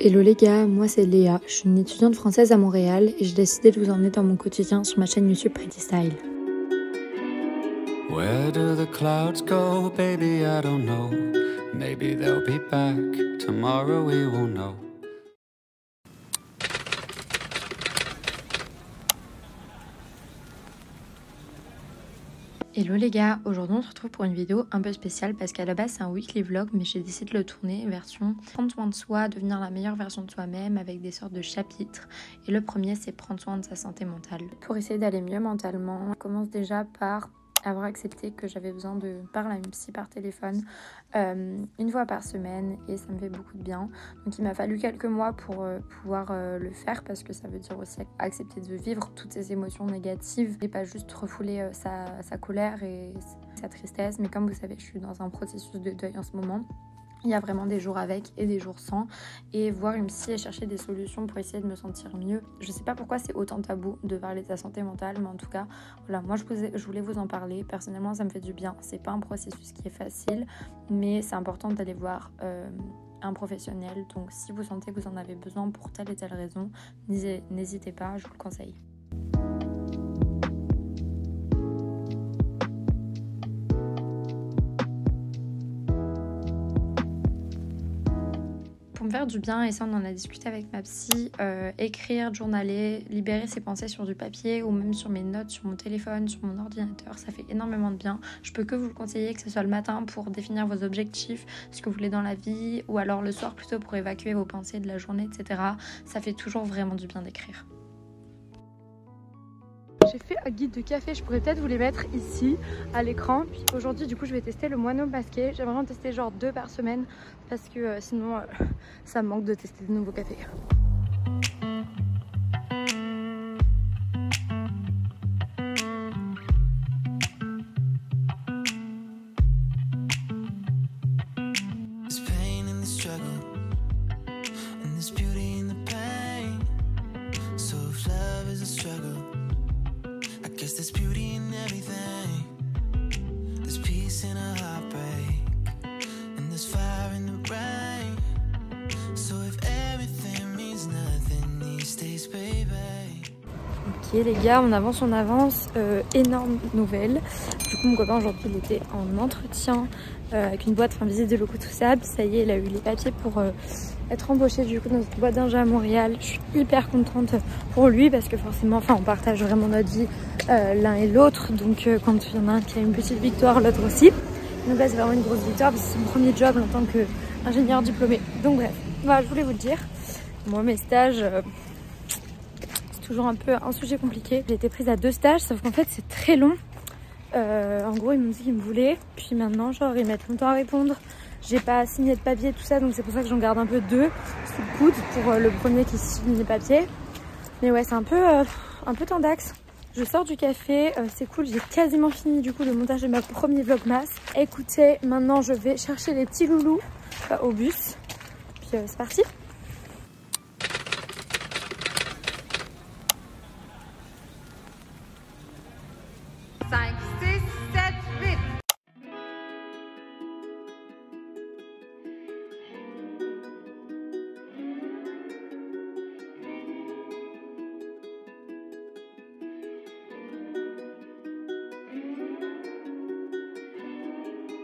Hello les gars, moi c'est Léa, je suis une étudiante française à Montréal et j'ai décidé de vous emmener dans mon quotidien sur ma chaîne YouTube Pretty Style. Where do the clouds go, baby, I don't know. Maybe they'll be back, tomorrow we will know. Hello les gars, aujourd'hui on se retrouve pour une vidéo un peu spéciale parce qu'à la base c'est un weekly vlog mais j'ai décidé de le tourner version prendre soin de soi, devenir la meilleure version de soi-même avec des sortes de chapitres. Et le premier c'est prendre soin de sa santé mentale. Pour essayer d'aller mieux mentalement, je commence déjà par avoir accepté que j'avais besoin de parler à une psy par téléphone une fois par semaine et ça me fait beaucoup de bien. Donc il m'a fallu quelques mois pour pouvoir le faire parce que ça veut dire aussi accepter de vivre toutes ces émotions négatives et pas juste refouler sa colère et sa tristesse. Mais comme vous savez, je suis dans un processus de deuil en ce moment. Il y a vraiment des jours avec et des jours sans, et voir une psy et chercher des solutions pour essayer de me sentir mieux. Je sais pas pourquoi c'est autant tabou de parler de sa santé mentale, mais en tout cas, voilà, moi je voulais vous en parler. Personnellement, ça me fait du bien. C'est pas un processus qui est facile, mais c'est important d'aller voir un professionnel. Donc si vous sentez que vous en avez besoin pour telle et telle raison, n'hésitez pas, je vous le conseille. Pour me faire du bien, et ça on en a discuté avec ma psy, écrire, journaler, libérer ses pensées sur du papier ou même sur mes notes, sur mon téléphone, sur mon ordinateur, ça fait énormément de bien. Je peux que vous le conseiller, que ce soit le matin pour définir vos objectifs, ce que vous voulez dans la vie, ou alors le soir plutôt pour évacuer vos pensées de la journée, etc. Ça fait toujours vraiment du bien d'écrire. J'ai fait un guide de café, je pourrais peut-être vous les mettre ici à l'écran. Puis aujourd'hui du coup je vais tester le moineau masqué. J'aimerais en tester genre 2 par semaine parce que sinon ça me manque de tester de nouveaux cafés. There's beauty in everything. There's peace in a heartbreak, and there's fire in the rain. So if everything means nothing these days, baby. Ok les gars, on avance, énorme nouvelle. Du coup mon copain aujourd'hui il était en entretien avec une boîte, enfin visite de locaux, tout ça. Puis ça y est, il a eu les papiers pour être embauché du coup dans cette boîte d'ingé à Montréal. Je suis hyper contente pour lui parce que forcément, enfin on partage vraiment notre vie l'un et l'autre. Donc quand il y en a un qui a une petite victoire, l'autre aussi. Donc là c'est vraiment une grosse victoire parce que c'est mon premier job en tant qu'ingénieur diplômé. Donc bref, voilà, je voulais vous le dire. Moi mes stages... toujours un peu un sujet compliqué. J'ai été prise à 2 stages, sauf qu'en fait c'est très long. En gros ils m'ont dit qu'ils me voulaient, puis maintenant genre ils mettent longtemps à répondre. J'ai pas signé de papier tout ça, donc c'est pour ça que j'en garde un peu 2 sous le coude pour le premier qui signe les papiers. Mais ouais, c'est un peu tendax. Je sors du café, c'est cool, j'ai quasiment fini du coup le montage de ma premier vlogmas. Écoutez, maintenant je vais chercher les petits loulous au bus, puis c'est parti.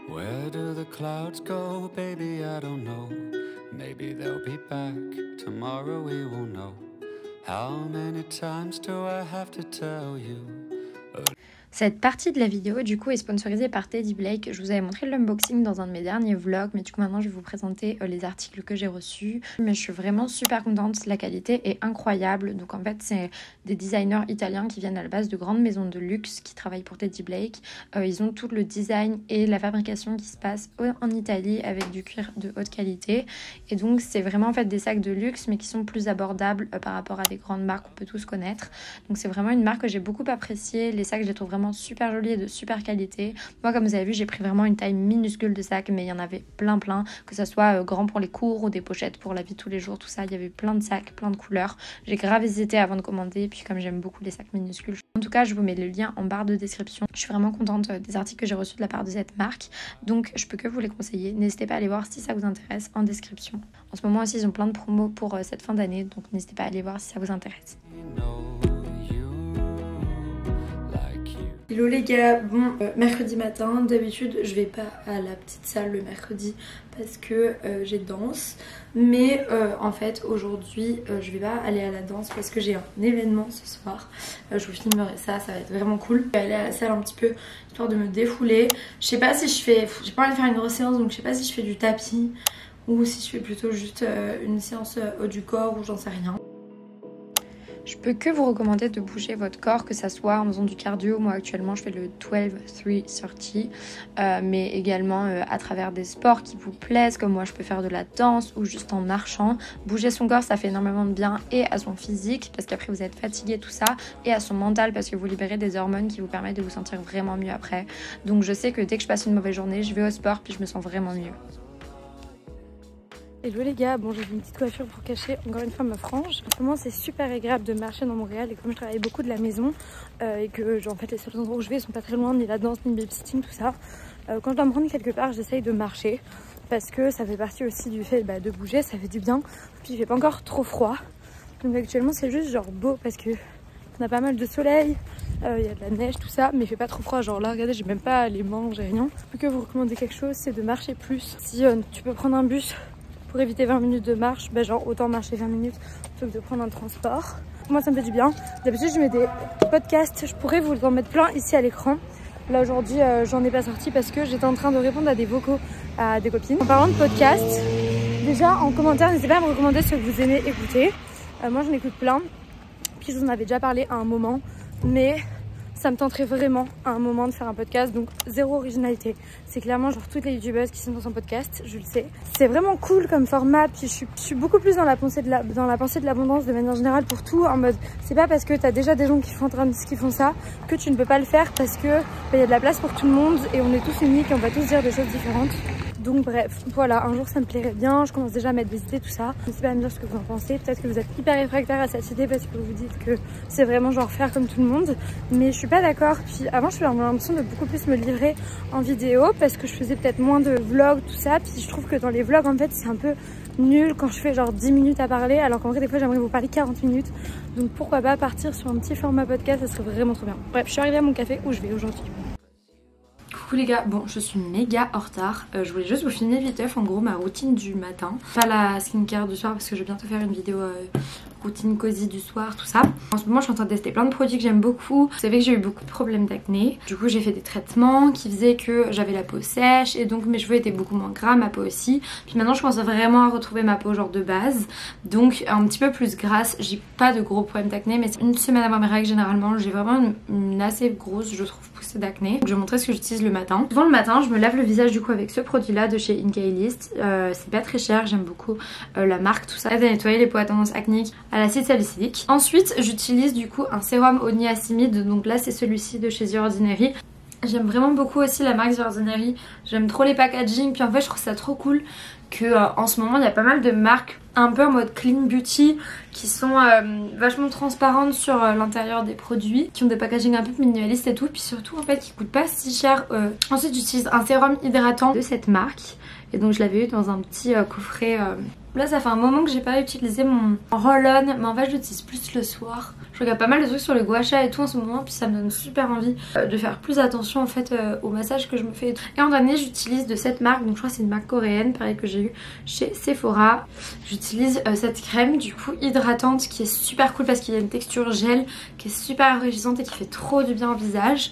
Where do the clouds go, baby, I don't know. Maybe they'll be back, tomorrow we will know. How many times do I have to tell you? Cette partie de la vidéo du coup est sponsorisée par Teddy Blake. Je vous avais montré l'unboxing dans un de mes derniers vlogs, mais du coup maintenant je vais vous présenter les articles que j'ai reçus. Mais je suis vraiment super contente, la qualité est incroyable. Donc en fait c'est des designers italiens qui viennent à la base de grandes maisons de luxe qui travaillent pour Teddy Blake. Ils ont tout le design et la fabrication qui se passe en Italie avec du cuir de haute qualité. Et donc c'est vraiment en fait des sacs de luxe mais qui sont plus abordables par rapport à des grandes marques qu'on peut tous connaître. Donc c'est vraiment une marque que j'ai beaucoup appréciée. Les sacs je les trouve vraiment super jolis et de super qualité. Moi comme vous avez vu j'ai pris vraiment une taille minuscule de sac, mais il y en avait plein, que ça soit grand pour les cours ou des pochettes pour la vie de tous les jours, tout ça. Il y avait plein de sacs, plein de couleurs. J'ai grave hésité avant de commander, puis comme j'aime beaucoup les sacs minuscules, en tout cas cas je vous mets le lien en barre de description. Je suis vraiment contente des articles que j'ai reçus de la part de cette marque, donc je peux que vous les conseiller. N'hésitez pas à aller voir si ça vous intéresse en description. En ce moment aussi ils ont plein de promos pour cette fin d'année, donc n'hésitez pas à aller voir si ça vous intéresse. Hello les gars, bon mercredi matin, d'habitude je vais pas à la petite salle le mercredi parce que j'ai danse, mais en fait aujourd'hui je vais pas aller à la danse parce que j'ai un événement ce soir. Je vous filmerai ça, ça va être vraiment cool. Je vais aller à la salle un petit peu histoire de me défouler. Je sais pas si je fais, j'ai pas envie de faire une grosse séance, donc je sais pas si je fais du tapis ou si je fais plutôt juste une séance haut du corps ou j'en sais rien. Je peux que vous recommander de bouger votre corps, que ça soit en faisant du cardio. Moi actuellement je fais le 12-3-30, mais également à travers des sports qui vous plaisent, comme moi je peux faire de la danse ou juste en marchant. Bouger son corps ça fait énormément de bien, et à son physique parce qu'après vous êtes fatigué tout ça, et à son mental parce que vous libérez des hormones qui vous permettent de vous sentir vraiment mieux après. Donc je sais que dès que je passe une mauvaise journée, je vais au sport puis je me sens vraiment mieux. Hello les gars, bon j'ai une petite coiffure pour cacher encore une fois ma frange. En ce moment c'est super agréable de marcher dans Montréal, et comme je travaille beaucoup de la maison et que en fait les seuls endroits où je vais sont pas très loin, ni la danse ni le babysitting tout ça, quand je dois me rendre quelque part j'essaye de marcher parce que ça fait partie aussi du fait de bouger, ça fait du bien, puis il fait pas encore trop froid. Donc actuellement c'est juste genre beau parce que on a pas mal de soleil, il y a de la neige tout ça, mais il fait pas trop froid. Genre là regardez, j'ai même pas les manches, j'ai rien. Je peux que vous recommander quelque chose, c'est de marcher plus. Si tu peux prendre un bus pour éviter 20 minutes de marche, genre autant marcher 20 minutes plutôt que de prendre un transport. Moi ça me fait du bien. D'habitude je mets des podcasts, je pourrais vous en mettre plein ici à l'écran. Là aujourd'hui j'en ai pas sorti parce que j'étais en train de répondre à des vocaux à des copines. En parlant de podcasts, déjà en commentaire n'hésitez pas à me recommander ce que vous aimez écouter. Moi j'en écoute plein, puis je vous en avais déjà parlé à un moment, mais ça me tenterait vraiment à un moment de faire un podcast, donc zéro originalité. C'est clairement genre toutes les youtubeuses qui sont dans son podcast, je le sais. C'est vraiment cool comme format, puis je suis beaucoup plus dans la pensée de l'abondance de manière générale pour tout, en mode c'est pas parce que t'as déjà des gens qui font ça que tu ne peux pas le faire, parce que y a de la place pour tout le monde et on est tous uniques et on va tous dire des choses différentes. Donc bref, voilà, un jour ça me plairait bien, je commence déjà à mettre des idées, tout ça. N'hésitez pas à me dire ce que vous en pensez. Peut-être que vous êtes hyper réfractaire à cette idée parce que vous vous dites que c'est vraiment genre faire comme tout le monde. Mais je suis pas d'accord. Puis avant, je suis dans l'impression de beaucoup plus me livrer en vidéo parce que je faisais peut-être moins de vlogs, tout ça. Puis je trouve que dans les vlogs, en fait, c'est un peu nul quand je fais genre 10 minutes à parler, alors qu'en vrai, des fois, j'aimerais vous parler 40 minutes. Donc pourquoi pas partir sur un petit format podcast, ça serait vraiment trop bien. Bref, je suis arrivée à mon café où je vais aujourd'hui. Coucou les gars, bon je suis méga en retard, je voulais juste vous filmer vite en gros ma routine du matin, pas la skincare du soir parce que je vais bientôt faire une vidéo routine cosy du soir, tout ça. En ce moment je suis en train de tester plein de produits que j'aime beaucoup. Vous savez que j'ai eu beaucoup de problèmes d'acné, du coup j'ai fait des traitements qui faisaient que j'avais la peau sèche et donc mes cheveux étaient beaucoup moins gras, ma peau aussi. Puis maintenant je commence vraiment à retrouver ma peau genre de base, donc un petit peu plus grasse. J'ai pas de gros problèmes d'acné, mais c'est une semaine avant mes règles généralement j'ai vraiment une assez grosse, je trouve, poussée d'acné. Je vais vous montrer ce que j'utilise le matin. Souvent le matin je me lave le visage du coup avec ce produit là de chez Inkailist, c'est pas très cher, j'aime beaucoup la marque, tout ça. Aide à nettoyer les peaux à tendance acnéique à l'acide salicylique. Ensuite j'utilise du coup un sérum au niacinamide, donc là c'est celui-ci de chez The Ordinary. J'aime vraiment beaucoup aussi la marque The Ordinary, j'aime trop les packaging, puis en fait je trouve ça trop cool que en ce moment il y a pas mal de marques un peu en mode clean beauty qui sont vachement transparentes sur l'intérieur des produits, qui ont des packaging un peu minimalistes et tout, puis surtout en fait qui coûtent pas si cher. Ensuite j'utilise un sérum hydratant de cette marque et donc je l'avais eu dans un petit coffret. Là ça fait un moment que j'ai pas utilisé mon roll-on, mais en fait je l'utilise plus le soir. Je regarde pas mal de trucs sur le gua sha et tout en ce moment, puis ça me donne super envie de faire plus attention en fait au massage que je me fais. Et en dernier j'utilise de cette marque, donc je crois que c'est une marque coréenne, pareil que j'ai eu chez Sephora. J'utilise cette crème du coup hydratante qui est super cool parce qu'il y a une texture gel qui est super rafraîchissante et qui fait trop du bien au visage.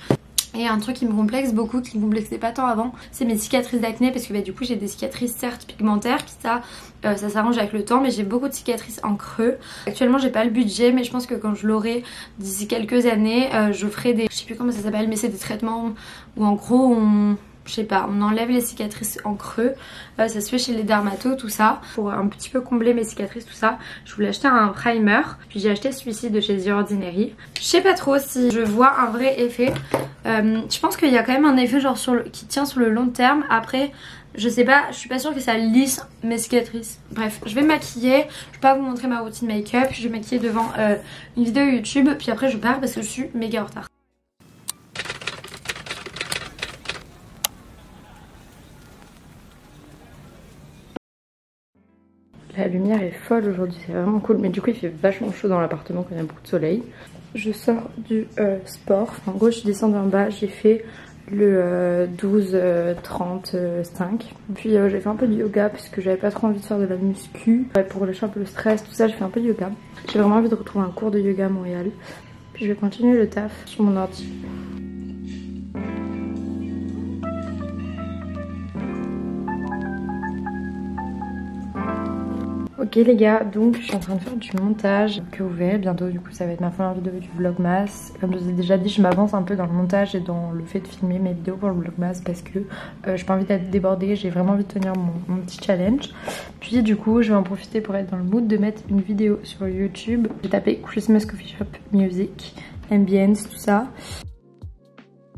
Et un truc qui me complexe beaucoup, qui me complexait pas tant avant, c'est mes cicatrices d'acné, parce que du coup j'ai des cicatrices certes pigmentaires, puis ça s'arrange avec le temps, mais j'ai beaucoup de cicatrices en creux. Actuellement j'ai pas le budget, mais je pense que quand je l'aurai d'ici quelques années, je ferai des, je sais plus comment ça s'appelle, mais c'est des traitements où en gros je sais pas, on enlève les cicatrices en creux, ça se fait chez les dermatos tout ça, pour un petit peu combler mes cicatrices tout ça. Je voulais acheter un primer, puis j'ai acheté celui-ci de chez The Ordinary. Je sais pas trop si je vois un vrai effet, je pense qu'il y a quand même un effet genre qui tient sur le long terme. Après je sais pas, je suis pas sûre que ça lisse mes cicatrices. Bref, je vais me maquiller, je vais pas vous montrer ma routine make-up, je vais me maquiller devant une vidéo YouTube, puis après je pars parce que je suis méga en retard. La lumière est folle aujourd'hui, c'est vraiment cool. Mais du coup il fait vachement chaud dans l'appartement quand il y a beaucoup de soleil. Je sors du sport. Enfin, en gros je suis descendue en bas, j'ai fait le 12-35. Puis j'ai fait un peu de yoga parce que j'avais pas trop envie de faire de la muscu. Pour lâcher un peu le stress, tout ça, j'ai fait un peu de yoga. J'ai vraiment envie de retrouver un cours de yoga à Montréal. Puis je vais continuer le taf sur mon ordi. Ok les gars, donc je suis en train de faire du montage que vous verrez bientôt. Du coup ça va être ma première vidéo du vlogmas. Comme je vous ai déjà dit, je m'avance un peu dans le montage et dans le fait de filmer mes vidéos pour le vlogmas parce que j'ai pas envie d'être débordée. J'ai vraiment envie de tenir mon petit challenge. Puis du coup je vais en profiter pour être dans le mood de mettre une vidéo sur YouTube. J'ai tapé Christmas Coffee Shop Music, Ambience, tout ça.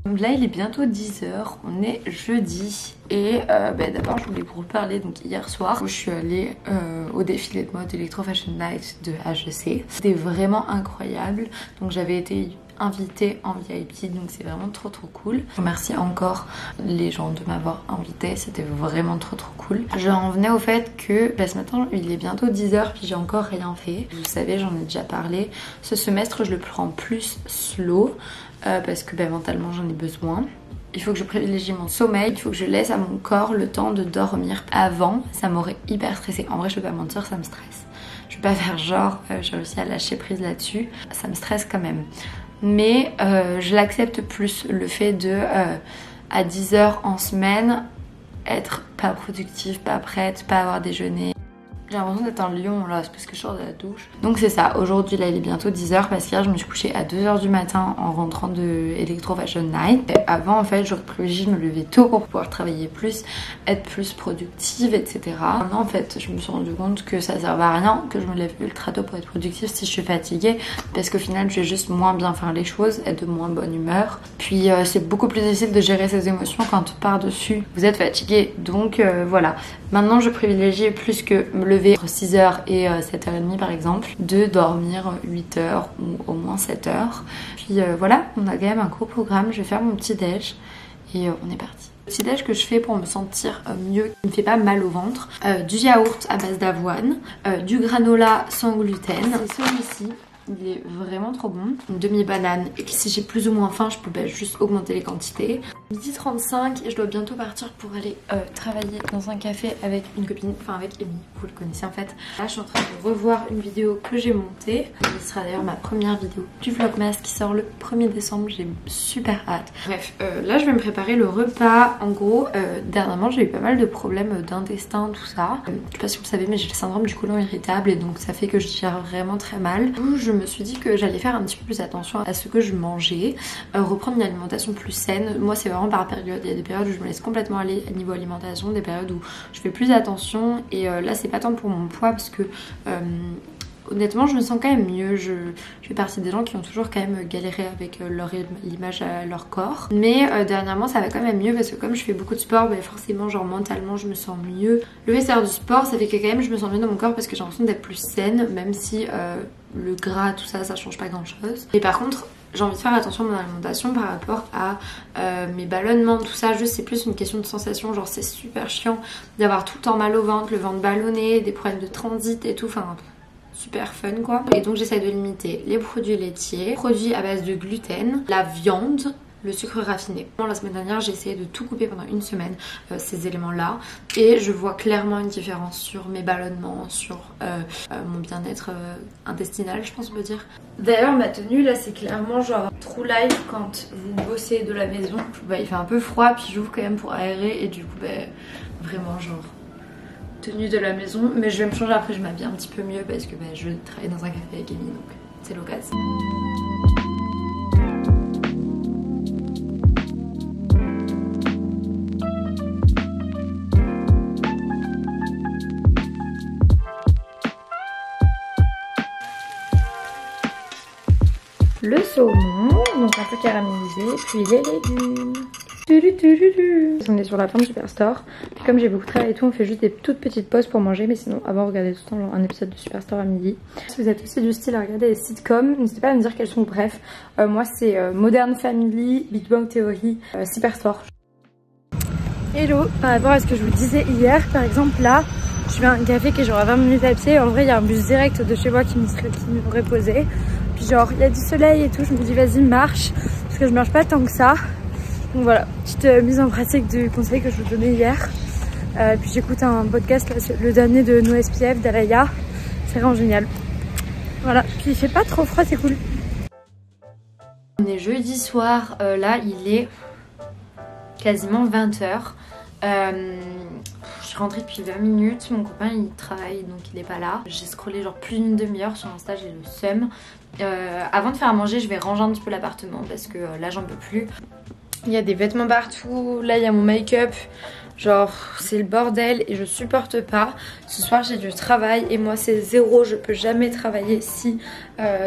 Donc là il est bientôt 10h, on est jeudi et d'abord je voulais vous reparler. Donc hier soir je suis allée au défilé de mode Electro Fashion Night de HEC. C'était vraiment incroyable, donc j'avais été invitée en VIP, donc c'est vraiment trop cool. Je remercie encore les gens de m'avoir invitée, c'était vraiment trop cool. J'en venais au fait que ce matin il est bientôt 10h puis j'ai encore rien fait. Vous savez, j'en ai déjà parlé, ce semestre je le prends plus slow parce que mentalement j'en ai besoin. Il faut que je privilégie mon sommeil, il faut que je laisse à mon corps le temps de dormir. Avant, ça m'aurait hyper stressée. En vrai, je vais pas mentir, ça me stresse. Je vais pas faire genre, j'ai réussi à lâcher prise là-dessus. Ça me stresse quand même. Mais je l'accepte plus, le fait de, à 10h en semaine, être pas productive, pas prête, pas avoir déjeuné. J'ai l'impression d'être un lion là, c'est parce que je sors de la douche. Donc c'est ça, aujourd'hui là il est bientôt 10h parce qu'hier je me suis couchée à 2h du matin en rentrant de Electro Fashion Night. Et avant en fait j'aurais privilégié de me lever tôt pour pouvoir travailler plus, être plus productive, etc. Maintenant en fait je me suis rendu compte que ça servait à rien que je me lève ultra tôt pour être productive si je suis fatiguée, parce qu'au final je vais juste moins bien faire les choses, être de moins bonne humeur. Puis c'est beaucoup plus difficile de gérer ses émotions quand par dessus vous êtes fatigué. Donc voilà, maintenant je privilégie plus que me lever entre 6h et 7h30 par exemple, de dormir 8h ou au moins 7h. Puis voilà, on a quand même un gros programme. Je vais faire mon petit déj et on est parti. Le petit déj que je fais pour me sentir mieux, qui ne me fait pas mal au ventre, du yaourt à base d'avoine, du granola sans gluten, c'est celui-ci. Il est vraiment trop bon. Une demi-banane. Et si j'ai plus ou moins faim, je peux juste augmenter les quantités. 12h35 et je dois bientôt partir pour aller travailler dans un café avec une copine, enfin avec Amy, vous le connaissez en fait. Là je suis en train de revoir une vidéo que j'ai montée. Ce sera d'ailleurs ma première vidéo du vlogmas qui sort le 1er décembre, j'ai super hâte. Bref, là je vais me préparer le repas. En gros, dernièrement j'ai eu pas mal de problèmes d'intestin, tout ça. Je sais pas si vous le savez mais j'ai le syndrome du côlon irritable et donc ça fait que je digère vraiment très mal. Je me suis dit que j'allais faire un petit peu plus attention à ce que je mangeais, reprendre une alimentation plus saine. Moi c'est vraiment par période, il y a des périodes où je me laisse complètement aller niveau alimentation, des périodes où je fais plus attention et là c'est pas tant pour mon poids parce que honnêtement je me sens quand même mieux. Je fais partie des gens qui ont toujours quand même galéré avec l'image à leur corps, mais dernièrement ça va quand même mieux parce que comme je fais beaucoup de sport, forcément genre mentalement je me sens mieux. Le fait de faire du sport ça fait que quand même je me sens mieux dans mon corps parce que j'ai l'impression d'être plus saine, même si le gras tout ça ça change pas grand chose. Et par contre j'ai envie de faire attention à mon alimentation par rapport à mes ballonnements, tout ça. Juste c'est plus une question de sensation, genre c'est super chiant d'avoir tout le temps mal au ventre, le ventre ballonné, des problèmes de transit et tout, enfin super fun quoi. Et donc j'essaie de limiter les produits laitiers, produits à base de gluten, la viande, le sucre raffiné. La semaine dernière j'ai essayé de tout couper pendant une semaine, ces éléments là, et je vois clairement une différence sur mes ballonnements, sur mon bien-être intestinal je pense on peut dire. D'ailleurs ma tenue là c'est clairement genre true life quand vous bossez de la maison. Il fait un peu froid puis j'ouvre quand même pour aérer et du coup vraiment genre tenue de la maison, mais je vais me changer après, je m'habille un petit peu mieux parce que je travaille dans un café avec Amy donc c'est l'occasion. Le saumon, donc un peu caramélisé, puis les légumes. On est sur la fin de Superstore. Puis comme j'ai beaucoup travaillé et tout, on fait juste des toutes petites pauses pour manger. Mais sinon, avant, regardez tout le temps genre, un épisode de Superstore à midi. Si vous êtes aussi du style à regarder les sitcoms, n'hésitez pas à me dire quels sont vos brefs. Moi, c'est Modern Family, Big Bang Theory, Superstore. Hello, par rapport à ce que je vous disais hier, par exemple là, Je fais un café qui est genre à 20 minutes à pied. En vrai, il y a un bus direct de chez moi qui m'aurait posé. Puis genre, il y a du soleil et tout. Je me dis, vas-y, marche. Parce que je marche pas tant que ça. Donc voilà, petite mise en pratique du conseil que je vous donnais hier. Puis j'écoute un podcast, là, le dernier de NoSPF d'Alaya. C'est vraiment génial. Voilà, puis il fait pas trop froid, c'est cool. On est jeudi soir, là il est quasiment 20h. Je suis rentrée depuis 20 minutes, mon copain il travaille donc il est pas là. J'ai scrollé genre plus d'une demi-heure sur Insta, j'ai le seum. Avant de faire à manger, je vais ranger un petit peu l'appartement parce que là j'en peux plus. Il y a des vêtements partout, là il y a mon make-up. Genre c'est le bordel et je supporte pas. Ce soir j'ai du travail et moi c'est zéro, je peux jamais travailler si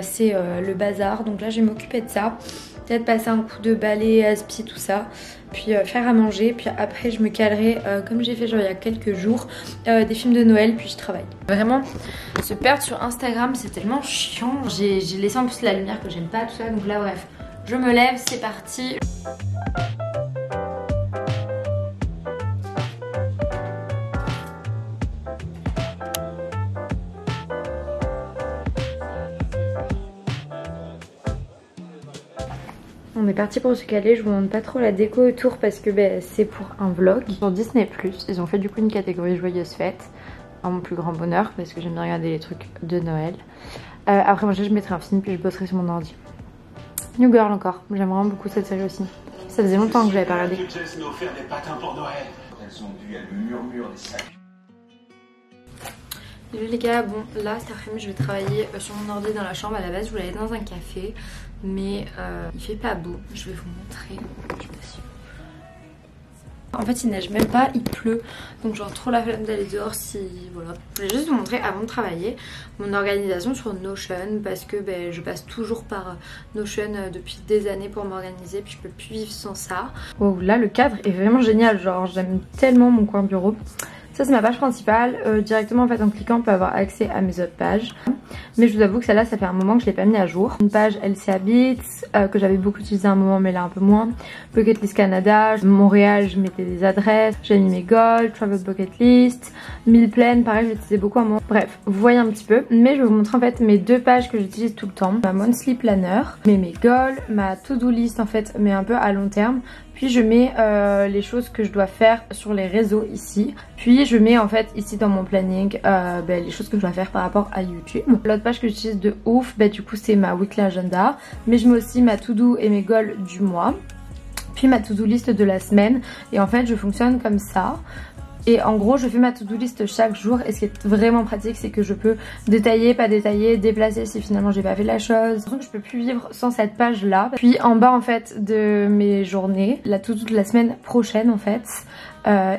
c'est le bazar. Donc là je vais m'occuper de ça. Peut-être passer un coup de balai, aspi, tout ça. Puis faire à manger. Puis après je me calerai comme j'ai fait genre il y a quelques jours des films de Noël puis je travaille. Vraiment se perdre sur Instagram c'est tellement chiant. J'ai laissé en plus la lumière que j'aime pas tout ça. Donc là bref je me lève, c'est parti. On est parti pour se caler, je vous montre pas trop la déco autour parce que c'est pour un vlog. Sur Disney+, ils ont fait du coup une catégorie joyeuse fête, à mon plus grand bonheur parce que j'aime bien regarder les trucs de Noël. Après moi je mettrai un film puis je bosserai sur mon ordi. New Girl encore, j'aime vraiment beaucoup cette série aussi. Ça faisait longtemps que j'avais pas regardé. Salut les gars, bon là cet après-midi je vais travailler sur mon ordi dans la chambre. À la base je voulais aller dans un café mais il fait pas beau, je vais vous montrer. En fait il neige même pas, il pleut, donc genre trop la flemme d'aller dehors si voilà. Je voulais juste vous montrer avant de travailler mon organisation sur Notion parce que je passe toujours par Notion depuis des années pour m'organiser puis je peux plus vivre sans ça. Oh là le cadre est vraiment génial, genre j'aime tellement mon coin bureau. Ça c'est ma page principale, directement en fait en cliquant on peut avoir accès à mes autres pages. Mais je vous avoue que celle-là ça fait un moment que je l'ai pas mis à jour. Une page LC Habits que j'avais beaucoup utilisé à un moment mais là un peu moins. Bucket List Canada, Montréal je mettais des adresses, j'ai mis mes goals, Travel Bucket List, Meal Plan pareil je l'utilisais beaucoup à un moment. Bref vous voyez un petit peu, mais je vais vous montrer en fait mes deux pages que j'utilise tout le temps. Ma Monthly Planner, mes goals, ma To-Do List en fait mais un peu à long terme. Puis je mets les choses que je dois faire sur les réseaux ici. Puis je mets en fait ici dans mon planning les choses que je dois faire par rapport à YouTube. L'autre page que j'utilise de ouf, du coup c'est ma weekly agenda. Mais je mets aussi ma to-do et mes goals du mois. Puis ma to-do list de la semaine. Et en fait je fonctionne comme ça. Et en gros je fais ma to-do list chaque jour et ce qui est vraiment pratique c'est que je peux détailler, pas détailler, déplacer si finalement j'ai pas fait la chose. Donc je peux plus vivre sans cette page là. Puis en bas en fait de mes journées, la to-do de la semaine prochaine en fait.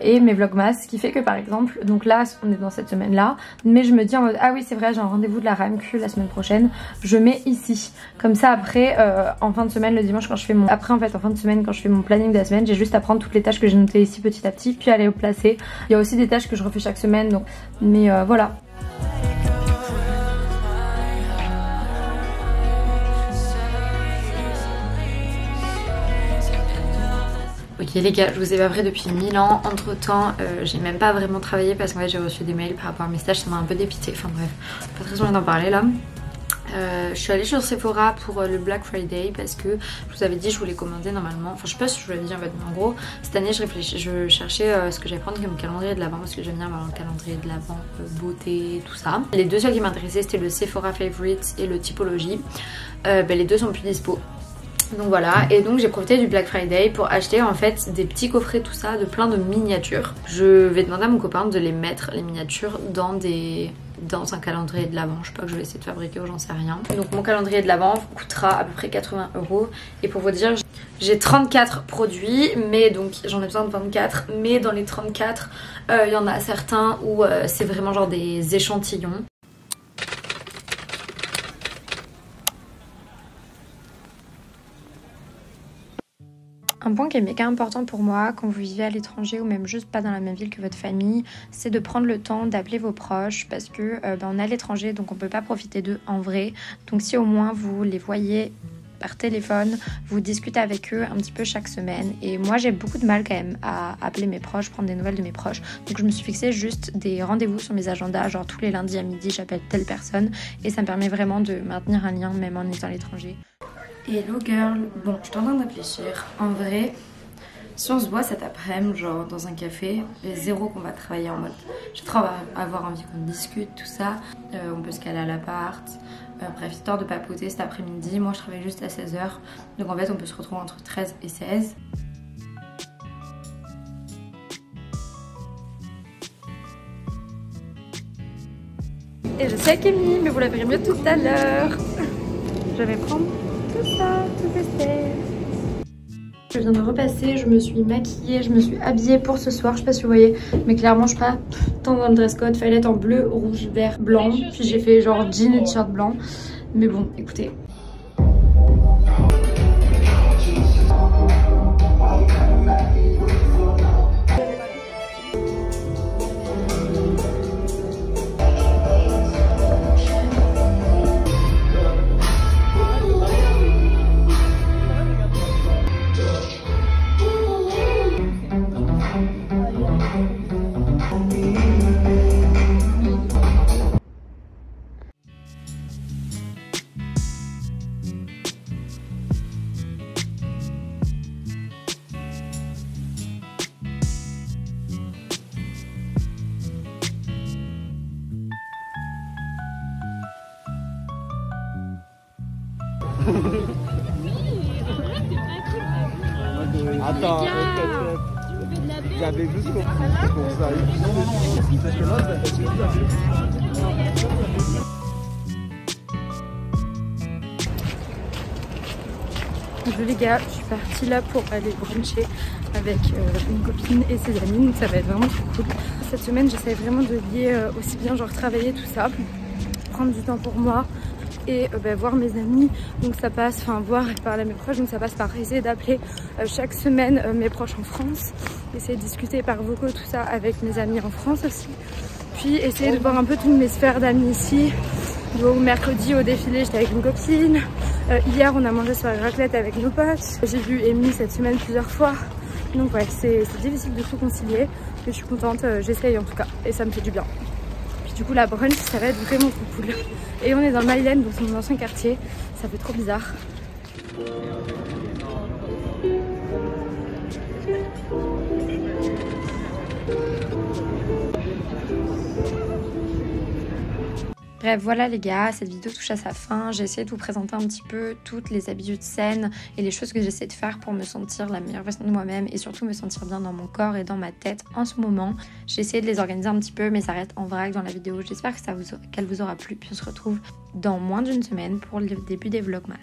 Et mes vlogmas, ce qui fait que par exemple, donc là on est dans cette semaine là, mais je me dis en mode ah oui c'est vrai j'ai un rendez-vous de la RAMQ la semaine prochaine, je mets ici. Comme ça après en fin de semaine le dimanche quand je fais mon... Après en fait en fin de semaine quand je fais mon planning de la semaine, j'ai juste à prendre toutes les tâches que j'ai notées ici petit à petit, puis aller au placer. Il y a aussi des tâches que je refais chaque semaine donc, mais voilà. Ok les gars, je vous ai pas pris depuis 1000 ans, entre temps j'ai même pas vraiment travaillé parce qu'en fait j'ai reçu des mails par rapport à mes stages, ça m'a un peu dépité, enfin bref, c'est pas très envie d'en parler là. Je suis allée sur Sephora pour le Black Friday parce que je vous avais dit je voulais commander normalement, enfin je sais pas si je vous l'avais dit en fait, mais en gros cette année je cherchais ce que j'allais prendre comme calendrier de l'Avent parce que j'aime bien avoir un calendrier de l'Avent, beauté, tout ça. Les deux seuls qui m'intéressaient c'était le Sephora Favorites et le Typology, les deux sont plus dispo. Donc voilà, et donc j'ai profité du Black Friday pour acheter en fait des petits coffrets tout ça de plein de miniatures. Je vais demander à mon copain de les mettre, les miniatures, dans un calendrier de l'Avent. Je sais pas que je vais essayer de fabriquer ou j'en sais rien. Donc mon calendrier de l'Avent coûtera à peu près 80 €. Et pour vous dire, j'ai 34 produits, mais donc j'en ai besoin de 24. Mais dans les 34, il y en a certains où c'est vraiment genre des échantillons. Un point qui est méga important pour moi quand vous vivez à l'étranger ou même juste pas dans la même ville que votre famille, c'est de prendre le temps d'appeler vos proches parce que on est à l'étranger donc on peut pas profiter d'eux en vrai. Donc si au moins vous les voyez par téléphone, vous discutez avec eux un petit peu chaque semaine. Et moi j'ai beaucoup de mal quand même à appeler mes proches, prendre des nouvelles de mes proches. Donc je me suis fixé juste des rendez-vous sur mes agendas, genre tous les lundis à midi j'appelle telle personne et ça me permet vraiment de maintenir un lien même en étant à l'étranger. Hello girl, bon je suis en train de réfléchir. En vrai, si on se voit cet après-midi, genre dans un café, les zéro qu'on va travailler en mode j'ai trop avoir envie qu'on discute, tout ça. On peut se caler à l'appart. Bref, histoire de papoter cet après-midi. Moi je travaille juste à 16h. Donc en fait on peut se retrouver entre 13 et 16. Et je suis avec Camille, mais vous la verrez mieux tout à l'heure. Je vais prendre tout ça, tous ces steaks. Je viens de repasser, je me suis maquillée, je me suis habillée pour ce soir, je sais pas si vous voyez, mais clairement je suis pas tant dans le dress code, fallait être en bleu, rouge, vert, blanc, puis j'ai fait genre jean et t-shirt blanc, mais bon, écoutez. Attends, j'avais juste compris pour ça. Bonjour les gars, je suis partie là pour aller bruncher avec une copine et ses amis, donc ça va être vraiment trop cool. Cette semaine j'essaie vraiment de lier aussi bien genre travailler tout ça, prendre du temps pour moi et voir mes amis, donc ça passe, enfin voir et parler à mes proches, donc ça passe par essayer d'appeler chaque semaine mes proches en France, essayer de discuter par vocaux tout ça avec mes amis en France aussi, puis essayer de voir un peu toutes mes sphères d'amis ici. Donc mercredi au défilé j'étais avec une copine, hier on a mangé sur la raclette avec nos potes, j'ai vu Amy cette semaine plusieurs fois, donc ouais c'est difficile de tout concilier, mais je suis contente, j'essaye en tout cas et ça me fait du bien. Puis du coup la brunch ça va être vraiment trop cool. Et on est dans le Mile End, donc c'est mon ancien quartier, ça fait trop bizarre. Bref, voilà les gars, cette vidéo touche à sa fin. J'ai essayé de vous présenter un petit peu toutes les habitudes saines et les choses que j'essaie de faire pour me sentir la meilleure version de moi-même et surtout me sentir bien dans mon corps et dans ma tête en ce moment. J'ai essayé de les organiser un petit peu, mais ça reste en vrac dans la vidéo. J'espère que qu'elle vous aura plu, puis on se retrouve dans moins d'une semaine pour le début des Vlogmas.